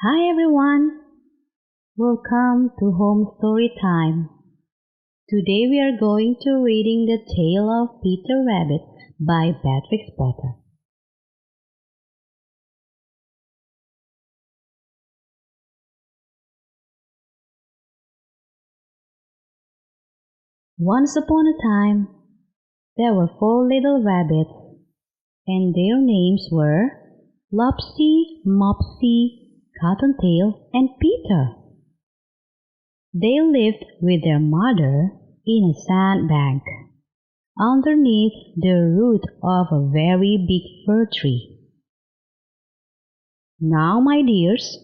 Hi everyone, welcome to Home Storytime. Today we are going to reading the tale of Peter Rabbit by Beatrix. Once upon a time, there were 4 little rabbits, and their names were Lopsy, Mopsy, Cottontail, and Peter. They lived with their mother in a sandbank, underneath the root of a very big fir tree. "Now, my dears,"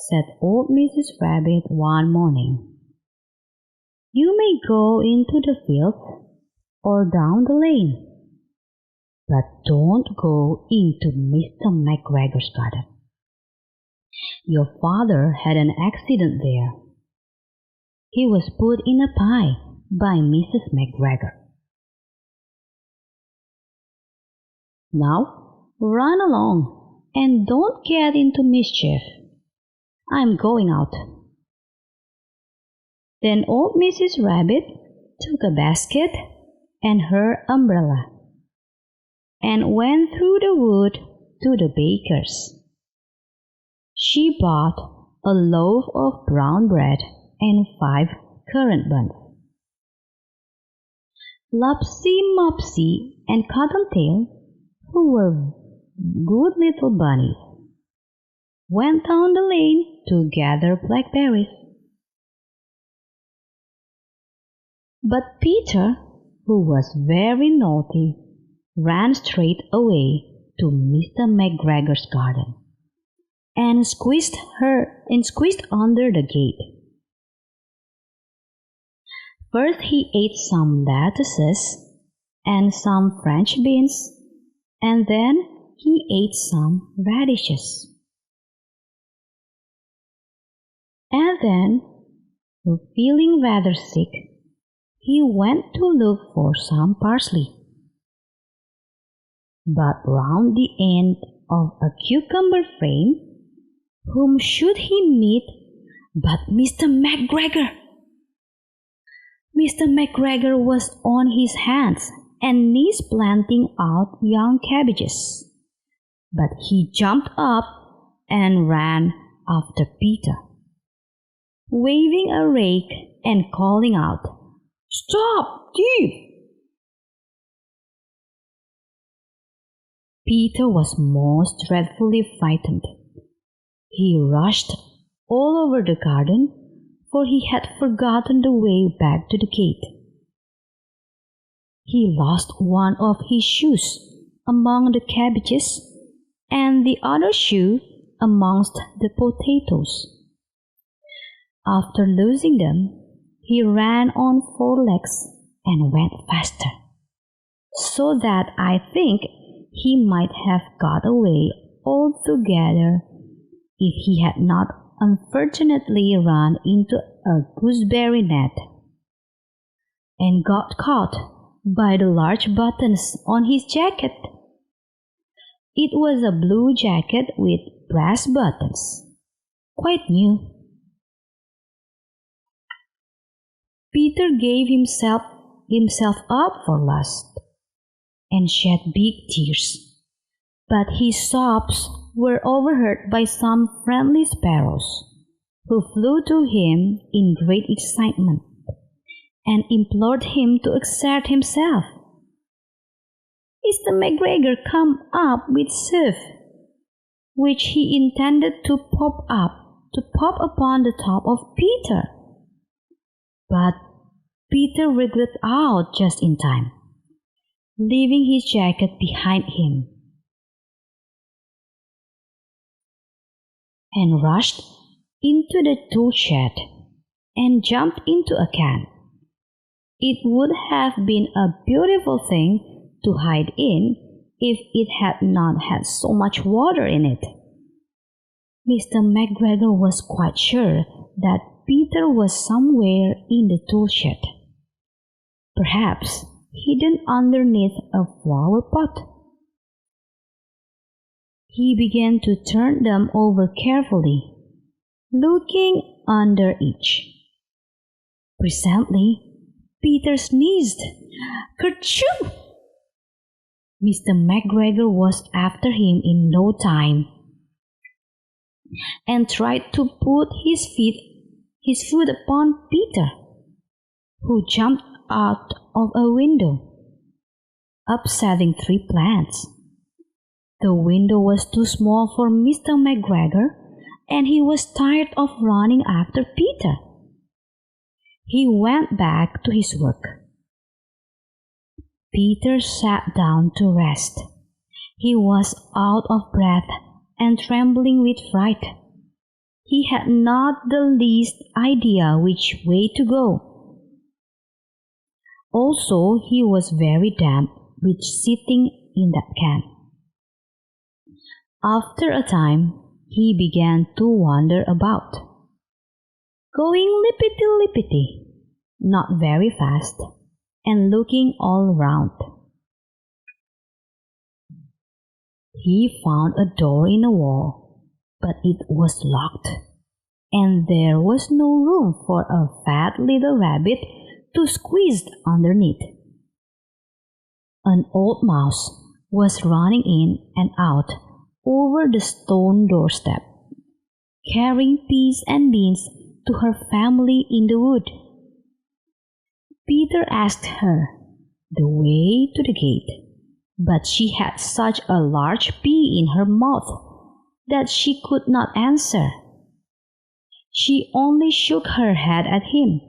said old Mrs. Rabbit one morning, "you may go into the fields or down the lane, but don't go into Mr. McGregor's garden. Your father had an accident there. He was put in a pie by Mrs. McGregor. Now run along and don't get into mischief. I'm going out." Then old Mrs. Rabbit took a basket and her umbrella and went through the wood to the baker's. She bought a loaf of brown bread and 5 currant buns. Lopsy, Mopsy, and Cottontail, who were good little bunnies, went down the lane to gather blackberries. But Peter, who was very naughty, ran straight away to Mr. McGregor's garden and squeezed under the gate. First he ate some lettuces and some French beans, and then he ate some radishes. And then, feeling rather sick, he went to look for some parsley. But round the end of a cucumber frame, whom should he meet but Mr. McGregor? Mr. McGregor was on his hands and knees planting out young cabbages, but he jumped up and ran after Peter, waving a rake and calling out, "Stop, thief!" Peter was most dreadfully frightened. He rushed all over the garden, for he had forgotten the way back to the gate. He lost one of his shoes among the cabbages and the other shoe amongst the potatoes. After losing them, he ran on 4 legs and went faster, so that I think he might have got away altogether if he had not unfortunately run into a gooseberry net and got caught by the large buttons on his jacket. It was a blue jacket with brass buttons, quite new. Peter gave himself up for lust and shed big tears, but his sobs were overheard by some friendly sparrows, who flew to him in great excitement and implored him to exert himself. Mr. McGregor come up with soup, which he intended to pop upon the top of Peter. But Peter wriggled out just in time, leaving his jacket behind him, and rushed into the tool shed and jumped into a can. It would have been a beautiful thing to hide in if it had not had so much water in it. Mr. McGregor was quite sure that Peter was somewhere in the tool shed, perhaps hidden underneath a flower pot. He began to turn them over carefully, looking under each. Presently, Peter sneezed. Kerchoo! Mr. McGregor was after him in no time, and tried to put his foot upon Peter, who jumped out of a window, upsetting 3 plants. The window was too small for Mr. McGregor, and he was tired of running after Peter. He went back to his work. Peter sat down to rest. He was out of breath and trembling with fright. He had not the least idea which way to go. Also, he was very damp with sitting in that can. After a time, he began to wander about, going lippity-lippity, not very fast, and looking all round. He found a door in a wall, but it was locked, and there was no room for a fat little rabbit to squeeze underneath. An old mouse was running in and out over the stone doorstep, carrying peas and beans to her family in the wood. Peter asked her the way to the gate, but she had such a large pea in her mouth that she could not answer. She only shook her head at him.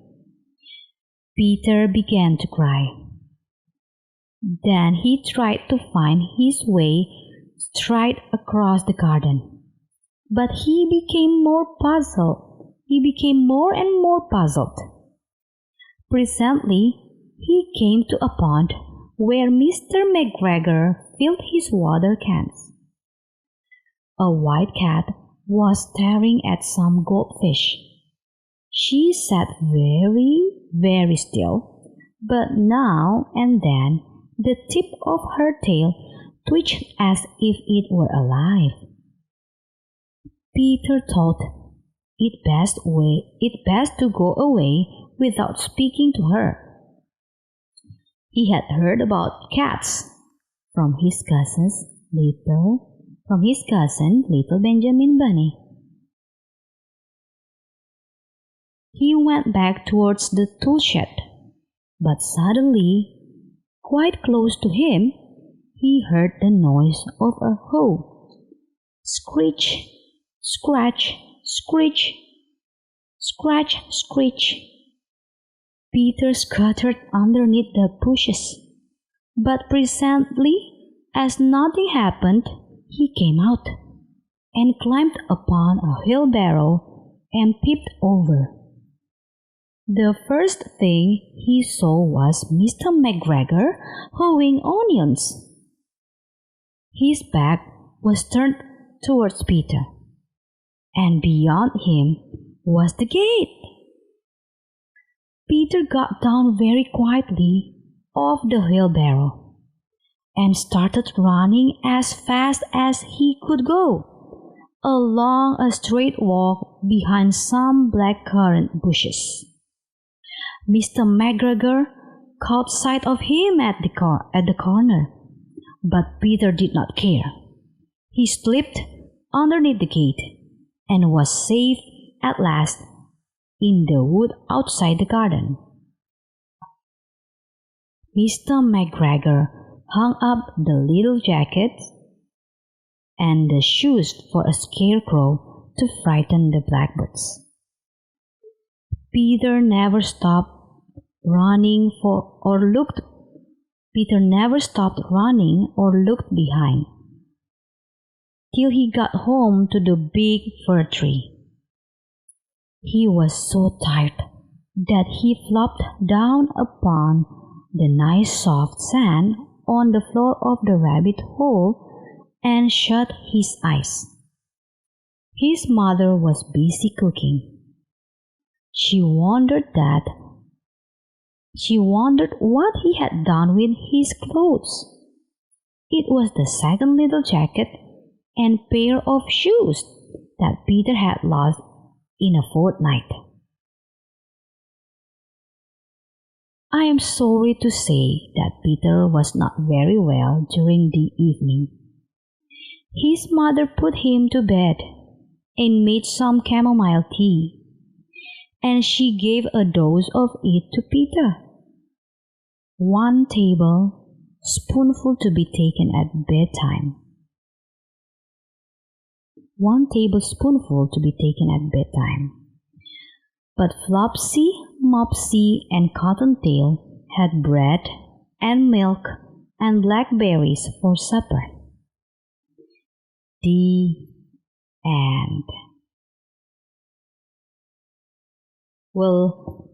Peter began to cry. Then he tried to find his way straight across the garden, but he became more puzzled. He became more and more puzzled. Presently, he came to a pond where Mr. McGregor filled his water cans. A white cat was staring at some goldfish. She sat very, very still, but now and then the tip of her tail twitched as if it were alive. Peter thought it best to go away without speaking to her. He had heard about cats from his cousin little Benjamin Bunny. He went back towards the tool shed, but suddenly, quite close to him, he heard the noise of a hoe. Screech, scratch, screech, scratch, screech. Peter scuttered underneath the bushes, but presently, as nothing happened, he came out and climbed upon a wheelbarrow and peeped over. The first thing he saw was Mr. McGregor hoeing onions. His back was turned towards Peter, and beyond him was the gate. Peter got down very quietly off the wheelbarrow and started running as fast as he could go along a straight walk behind some blackcurrant bushes. Mr. McGregor caught sight of him at the corner, but Peter did not care. He slipped underneath the gate and was safe at last in the wood outside the garden. Mr. McGregor hung up the little jacket and the shoes for a scarecrow to frighten the blackbirds. Peter never stopped running or looked behind till he got home to the big fir tree. He was so tired that he flopped down upon the nice soft sand on the floor of the rabbit hole and shut his eyes. His mother was busy cooking. She wondered what he had done with his clothes. It was the second little jacket and pair of shoes that Peter had lost in a fortnight. I am sorry to say that Peter was not very well during the evening. His mother put him to bed and made some chamomile tea, and she gave a dose of it to Peter. 1 tablespoonful to be taken at bedtime. 1 tablespoonful to be taken at bedtime. But Flopsy, Mopsy, and Cottontail had bread and milk and blackberries for supper. The end. Well,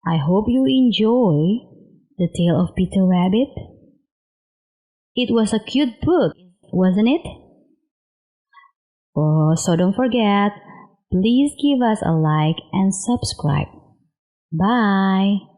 I hope you enjoy the tale of Peter Rabbit. It was a cute book, wasn't it? Oh, so don't forget, please give us a like and subscribe. Bye!